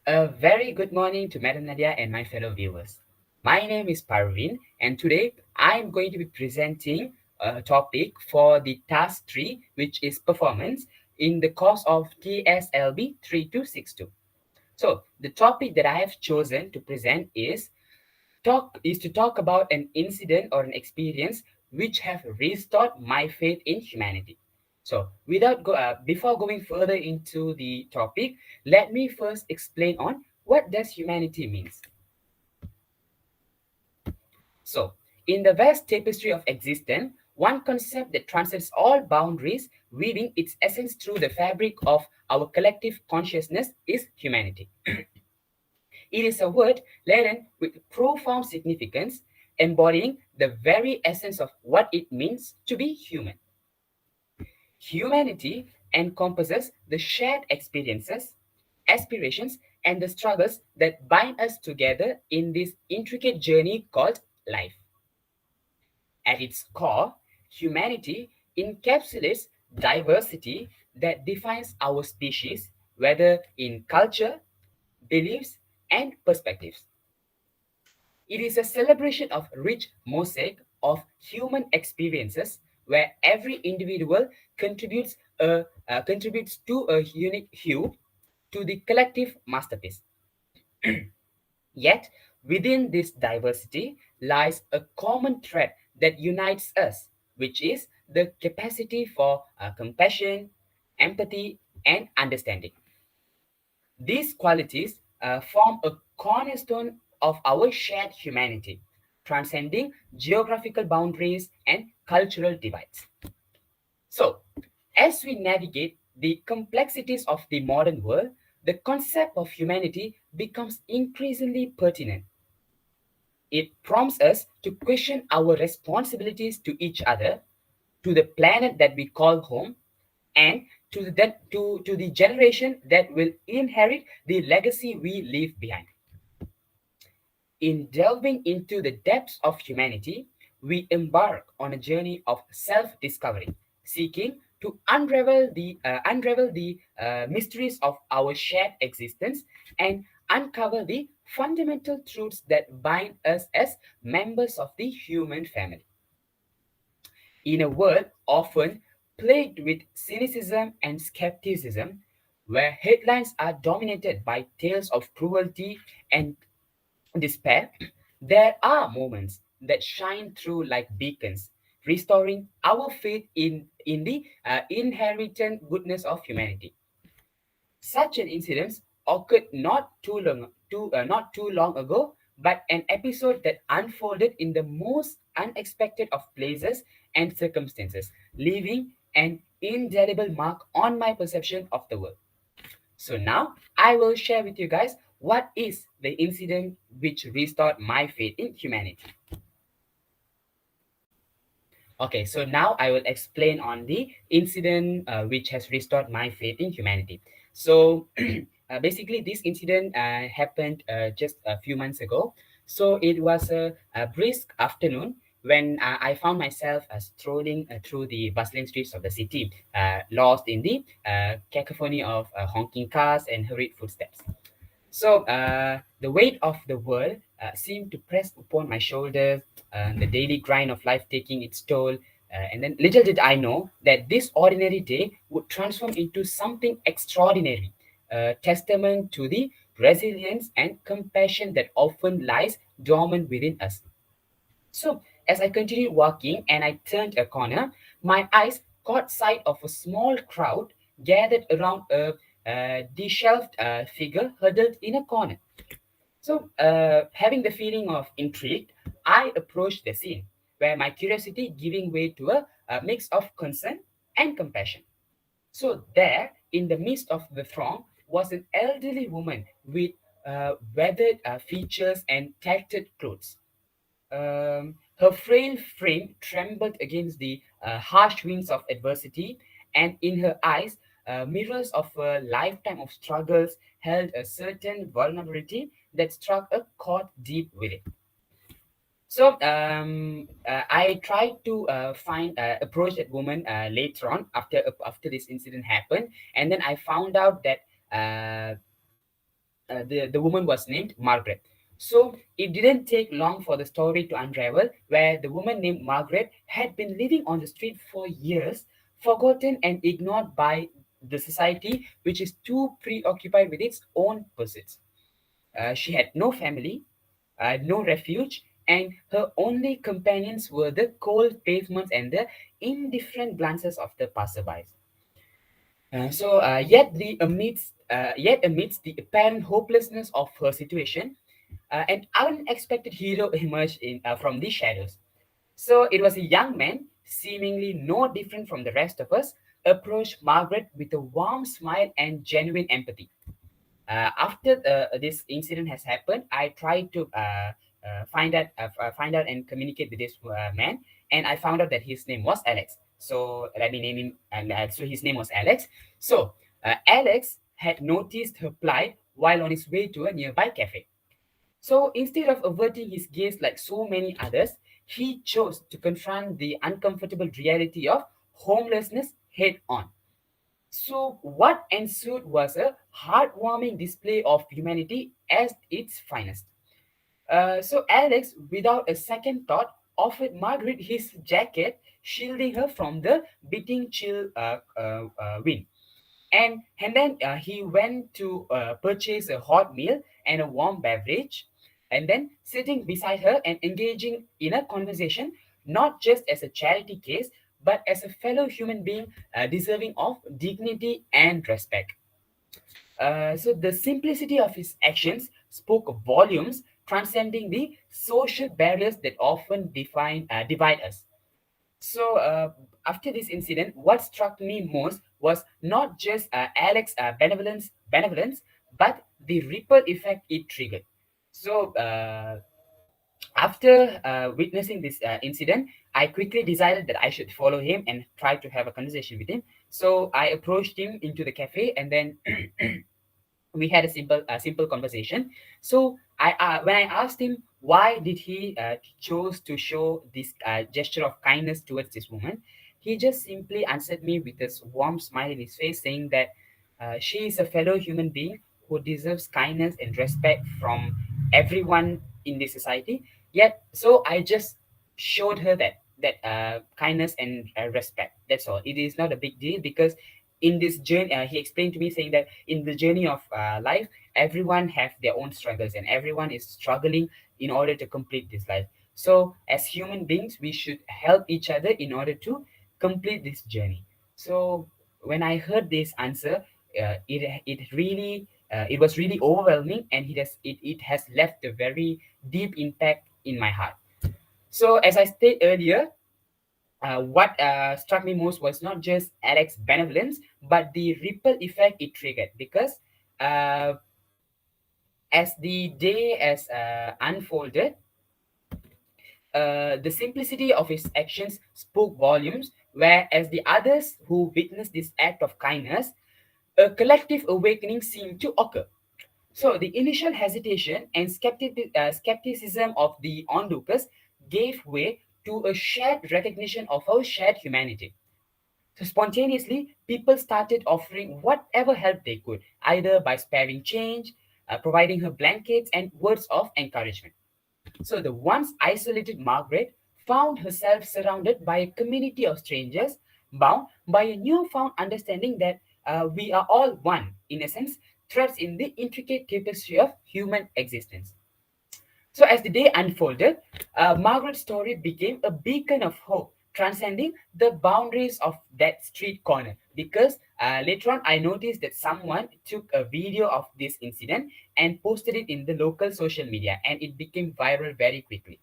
A very good morning to Madam Nadia and my fellow viewers. My name is Parveen, and today I'm going to be presenting a topic for the task 3, which is performance in the course of TSLB 3262. So, the topic that I have chosen to present is to talk about an incident or an experience which have restored my faith in humanity. So, before going further into the topic, let me first explain on what does humanity means. So, in the vast tapestry of existence, one concept that transcends all boundaries, weaving its essence through the fabric of our collective consciousness, is humanity. It is a word laden with profound significance, embodying the very essence of what it means to be human. Humanity encompasses the shared experiences, aspirations, and the struggles that bind us together in this intricate journey called life. At its core, humanity encapsulates diversity that defines our species, whether in culture, beliefs, and perspectives. It is a celebration of rich mosaic of human experiences where every individual contributes to a unique hue to the collective masterpiece. Yet, within this diversity lies a common thread that unites us, which is the capacity for compassion, empathy, and understanding. These qualities form a cornerstone of our shared humanity, transcending geographical boundaries and cultural divides. So, as we navigate the complexities of the modern world, the concept of humanity becomes increasingly pertinent. It prompts us to question our responsibilities to each other, to the planet that we call home, and to the generation that will inherit the legacy we leave behind. In delving into the depths of humanity, we embark on a journey of self discovery, seeking to unravel the mysteries of our shared existence and uncover the fundamental truths that bind us as members of the human family. In a world often plagued with cynicism and skepticism, where headlines are dominated by tales of cruelty and despair, there are moments that shine through like beacons, restoring our faith in the inherent goodness of humanity. Such an incident occurred not too long ago, but an episode that unfolded in the most unexpected of places and circumstances, leaving an indelible mark on my perception of the world. So now I will share with you guys what is the incident which restored my faith in humanity. Okay, so now I will explain on the incident which has restored my faith in humanity. So basically, this incident happened just a few months ago. So it was a brisk afternoon when I found myself strolling through the bustling streets of the city, lost in the cacophony of honking cars and hurried footsteps. So the weight of the world seemed to press upon my shoulders, the daily grind of life taking its toll. And then little did I know that this ordinary day would transform into something extraordinary, a testament to the resilience and compassion that often lies dormant within us. So, as I continued walking and I turned a corner, my eyes caught sight of a small crowd gathered around a disheveled figure huddled in a corner. So, having the feeling of intrigue, I approached the scene, where my curiosity giving way to a mix of concern and compassion. So, there, in the midst of the throng, was an elderly woman with weathered features and tattered clothes. Her frail frame trembled against the harsh winds of adversity, and in her eyes, mirrors of a lifetime of struggles held a certain vulnerability that struck a chord deep within. So I tried to approach that woman later on after this incident happened, and then I found out that The woman was named Margaret. So it didn't take long for the story to unravel, where the woman named Margaret had been living on the street for years, forgotten and ignored by the society, which is too preoccupied with its own pursuits. She had no family, no refuge, and her only companions were the cold pavements and the indifferent glances of the passersby. Yet amidst the apparent hopelessness of her situation, an unexpected hero emerged from the shadows. So it was a young man, seemingly no different from the rest of us, approached Margaret with a warm smile and genuine empathy. After this incident has happened, I tried to find out and communicate with this man, and I found out that his name was Alex. So let me name him, and so his name was Alex. So Alex had noticed her plight while on his way to a nearby cafe. So instead of averting his gaze like so many others, he chose to confront the uncomfortable reality of homelessness head on. So, what ensued was a heartwarming display of humanity at its finest. So, Alex, without a second thought, offered Margaret his jacket, shielding her from the biting chill wind. And then he went to purchase a hot meal and a warm beverage, and then sitting beside her and engaging in a conversation, not just as a charity case, but as a fellow human being deserving of dignity and respect. So the simplicity of his actions spoke volumes, transcending the social barriers that often divide us. So after this incident, what struck me most was not just Alex's benevolence, but the ripple effect it triggered. So after witnessing this incident, I quickly decided that I should follow him and try to have a conversation with him. So I approached him into the cafe, and then we had a simple conversation. So when I asked him why did he chose to show this gesture of kindness towards this woman, he just simply answered me with this warm smile in his face, saying that she is a fellow human being who deserves kindness and respect from everyone in this society. Yet so I just showed her that kindness and respect. That's all. It is not a big deal, because in this journey, he explained to me, saying that in the journey of life, everyone have their own struggles, and everyone is struggling in order to complete this life. So as human beings, we should help each other in order to complete this journey. So when I heard this answer, it was really overwhelming, and it has left a very deep impact in my heart. So as I stated earlier, what struck me most was not just Alex's benevolence, but the ripple effect it triggered. Because uh, as the day has unfolded, the simplicity of his actions spoke volumes, whereas the others who witnessed this act of kindness, a collective awakening seemed to occur. So the initial hesitation and skepticism of the onlookers gave way to a shared recognition of our shared humanity. So spontaneously, people started offering whatever help they could, either by sparing change, providing her blankets, and words of encouragement. So the once isolated Margaret found herself surrounded by a community of strangers, bound by a newfound understanding that we are all one, in essence, threads in the intricate tapestry of human existence. So, as the day unfolded, Margaret's story became a beacon of hope, transcending the boundaries of that street corner. Because later on, I noticed that someone took a video of this incident and posted it in the local social media, and it became viral very quickly.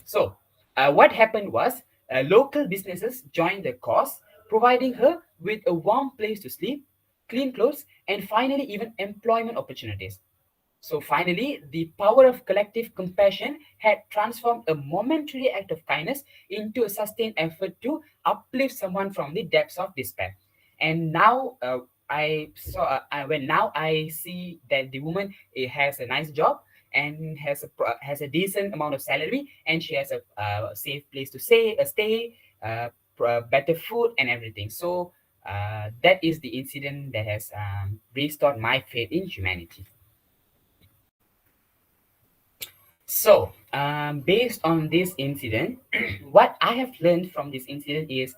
So, what happened was local businesses joined the cause, providing her with a warm place to sleep, clean clothes, and finally, even employment opportunities. So finally, the power of collective compassion had transformed a momentary act of kindness into a sustained effort to uplift someone from the depths of despair. And now, when now I see that the woman has a nice job and has a decent amount of salary, and she has a safe place to stay, better food and everything. So that is the incident that has restored my faith in humanity. Based on this incident, what I have learned from this incident is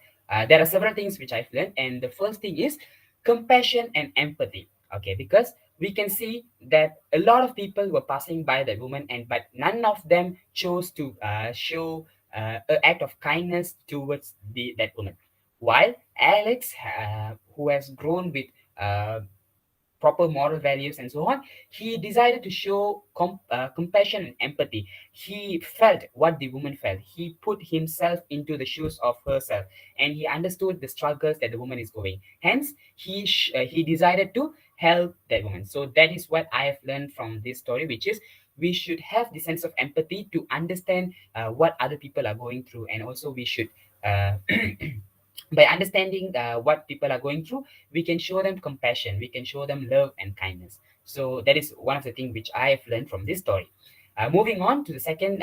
there are several things which I've learned, and the first thing is compassion and empathy. Okay, because we can see that a lot of people were passing by that woman, and but none of them chose to show an act of kindness towards that woman. While Alex, who has grown with proper moral values and so on, he decided to show compassion and empathy. He felt what the woman felt. He put himself into the shoes of herself, and he understood the struggles that the woman is going. Hence, he decided to help that woman. So that is what I have learned from this story, which is we should have the sense of empathy to understand what other people are going through, and also we should. By understanding what people are going through, we can show them compassion, we can show them love and kindness. So that is one of the things which I have learned from this story. Moving on to the second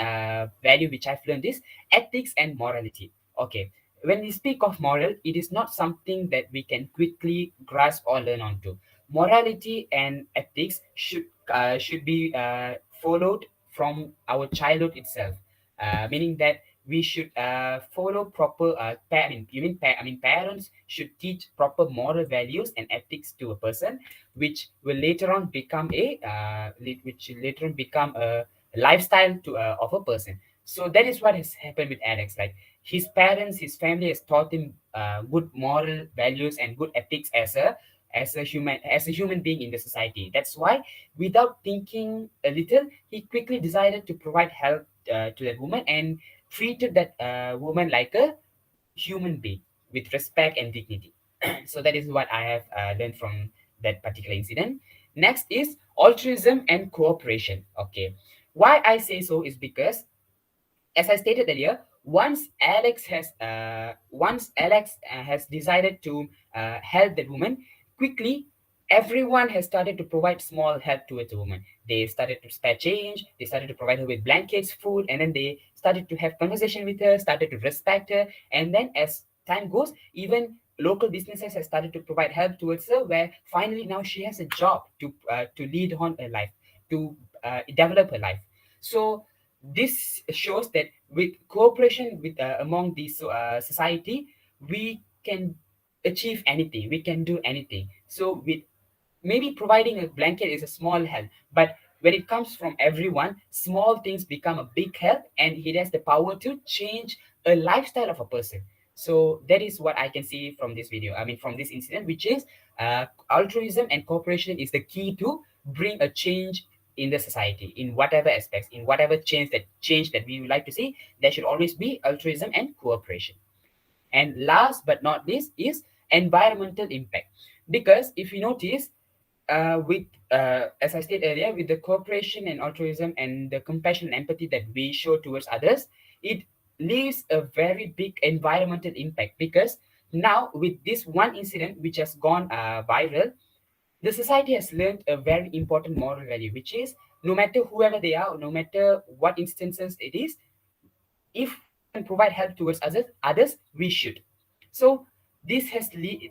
value which I've learned is ethics and morality. Okay, when we speak of moral, it is not something that we can quickly grasp or learn onto. Morality and ethics should be followed from our childhood itself, meaning that we should follow proper I mean parents should teach proper moral values and ethics to a person, which will later on become which will later on become a lifestyle to of a person. So that is what has happened with Alex. Like his parents, his family has taught him good moral values and good ethics as a human being in the society. That's why, without thinking a little, he quickly decided to provide help to that woman, and treated that woman like a human being with respect and dignity. So that is what I have learned from that particular incident. Next is altruism and cooperation. Okay, why I say so is because, as I stated earlier, once Alex has decided to help that woman quickly, everyone has started to provide small help towards the woman. They started to spare change, they started to provide her with blankets, food, and then they started to have conversation with her, started to respect her, and then as time goes, even local businesses have started to provide help towards her, where finally now she has a job to lead on her life, to develop her life. So this shows that with cooperation with among this society, we can achieve anything, we can do anything. So with maybe providing a blanket is a small help, but when it comes from everyone, small things become a big help, and it has the power to change a lifestyle of a person. So that is what I can see from this video, I mean from this incident, which is altruism and cooperation is the key to bring a change in the society, in whatever aspects, in whatever change that we would like to see. There should always be altruism and cooperation. And last but not least is environmental impact. Because if you notice, with as I stated earlier, with the cooperation and altruism and the compassion and empathy that we show towards others, it leaves a very big environmental impact. Because now with this one incident which has gone viral, the society has learned a very important moral value, which is no matter whoever they are, no matter what instances it is, if we can provide help towards others, we should. So this has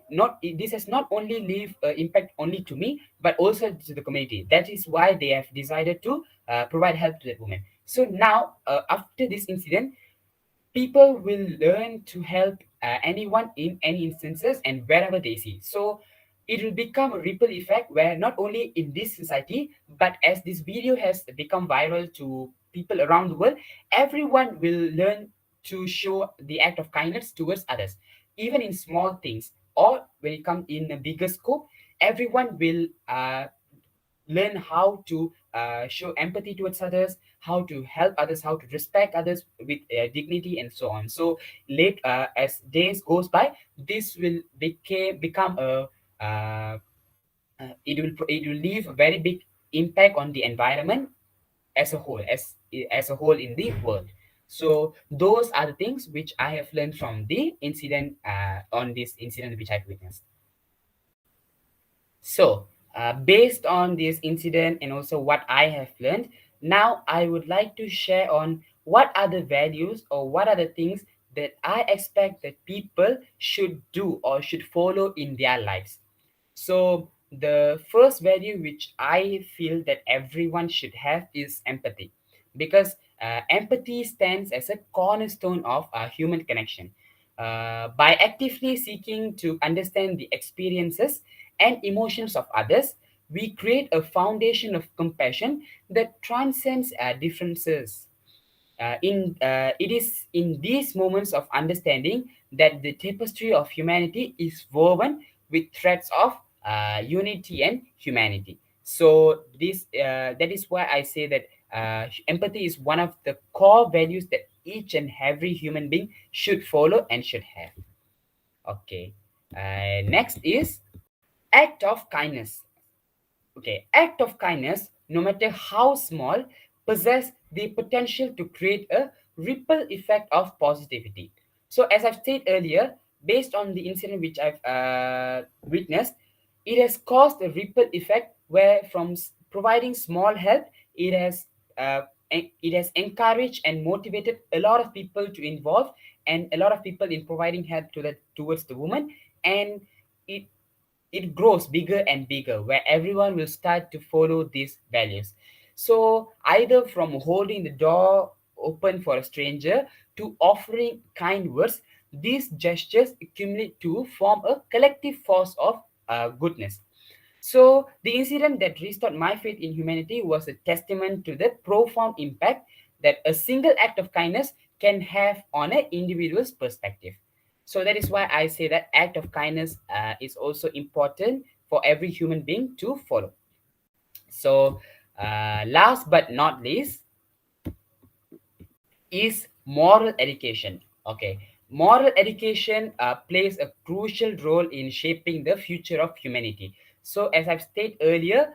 not only leave impact only to me, but also to the community. That is why they have decided to provide help to that woman. So now, after this incident, people will learn to help anyone in any instances and wherever they see. So it will become a ripple effect where not only in this society, but as this video has become viral to people around the world, everyone will learn to show the act of kindness towards others, even in small things, or when it comes in a bigger scope. Everyone will learn how to show empathy towards others, how to help others, how to respect others with dignity, and so on. So late as days goes by, this will become a it will leave a very big impact on the environment as a whole, as a whole in the world. So those are the things which I have learned from the incident, on this incident which I've witnessed. So, based on this incident and also what I have learned, now I would like to share on what are the values or what are the things that I expect that people should do or should follow in their lives. So, the first value which I feel that everyone should have is empathy. because empathy stands as a cornerstone of human connection. By actively seeking to understand the experiences and emotions of others, we create a foundation of compassion that transcends differences. It is in these moments of understanding that the tapestry of humanity is woven with threads of unity and humanity. So that is why I say that empathy is one of the core values that each and every human being should follow and should have. Okay. Next is act of kindness. Okay, act of kindness, no matter how small, possess the potential to create a ripple effect of positivity. So, as I've stated earlier, based on the incident which I've witnessed, it has caused a ripple effect where from providing small help, it has it has encouraged and motivated a lot of people to involve, and a lot of people in providing help to the towards the woman, and it it grows bigger and bigger where everyone will start to follow these values. So either from holding the door open for a stranger to offering kind words, these gestures accumulate to form a collective force of goodness. So the incident that restored my faith in humanity was a testament to the profound impact that a single act of kindness can have on an individual's perspective. So that is why I say that act of kindness is also important for every human being to follow. So last but not least, is moral education. Okay, moral education plays a crucial role in shaping the future of humanity. So, as I've stated earlier,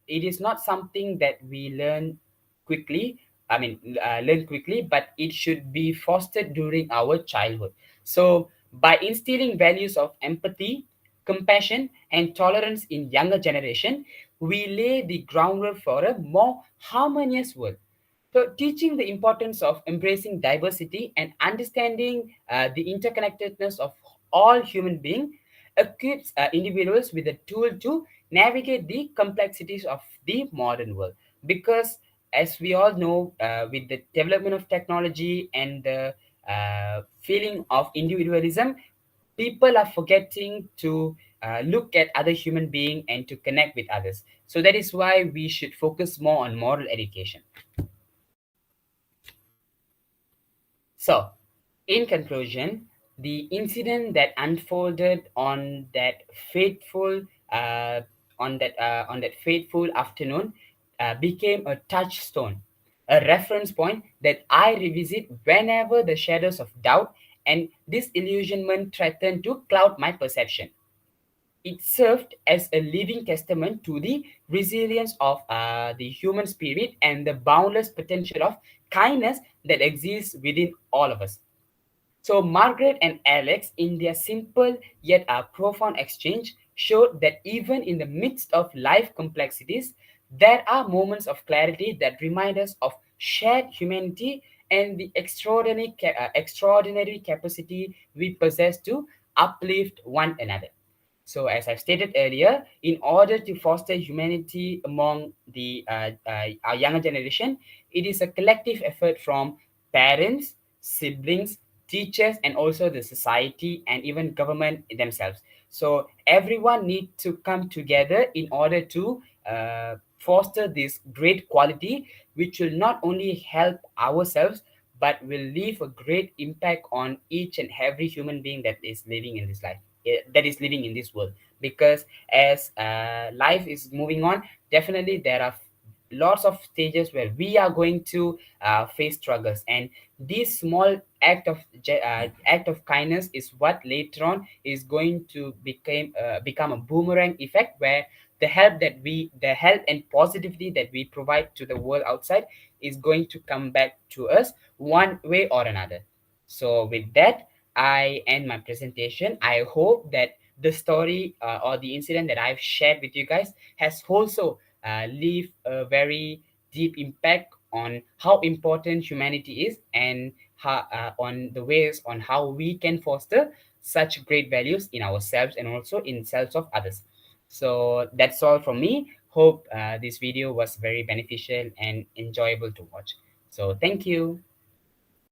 it is not something that we learn quickly. Learn quickly, but it should be fostered during our childhood. So, by instilling values of empathy, compassion, and tolerance in younger generation, we lay the groundwork for a more harmonious world. So, teaching the importance of embracing diversity and understanding the interconnectedness of all human beings equips individuals with a tool to navigate the complexities of the modern world. Because, as we all know, with the development of technology and the feeling of individualism, people are forgetting to look at other human beings and to connect with others. So, that is why we should focus more on moral education. So, in conclusion, the incident that unfolded fateful uh, on that fateful afternoon became a touchstone, a reference point that I revisit whenever the shadows of doubt and disillusionment threaten to cloud my perception. It served as a living testament to the resilience of the human spirit and the boundless potential of kindness that exists within all of us. So, Margaret and Alex, in their simple yet profound exchange, showed that even in the midst of life complexities, there are moments of clarity that remind us of shared humanity and the extraordinary capacity we possess to uplift one another. So, as I've stated earlier, in order to foster humanity among our younger generation, it is a collective effort from parents, siblings, teachers, and also the society and even government themselves. So everyone need to come together in order to foster this great quality, which will not only help ourselves but will leave a great impact on each and every human being that is living in this life, that is living in this world. Because as life is moving on, definitely there are lots of stages where we are going to face struggles, and this small act of kindness is what later on is going to become a boomerang effect, where the help and positivity that we provide to the world outside is going to come back to us one way or another. So with that, I end my presentation. I hope that the story or the incident that I've shared with you guys has also leave a very deep impact on how important humanity is, and how, on the ways on how we can foster such great values in ourselves and also in selves of others. So that's all from me. Hope this video was very beneficial and enjoyable to watch. So thank you.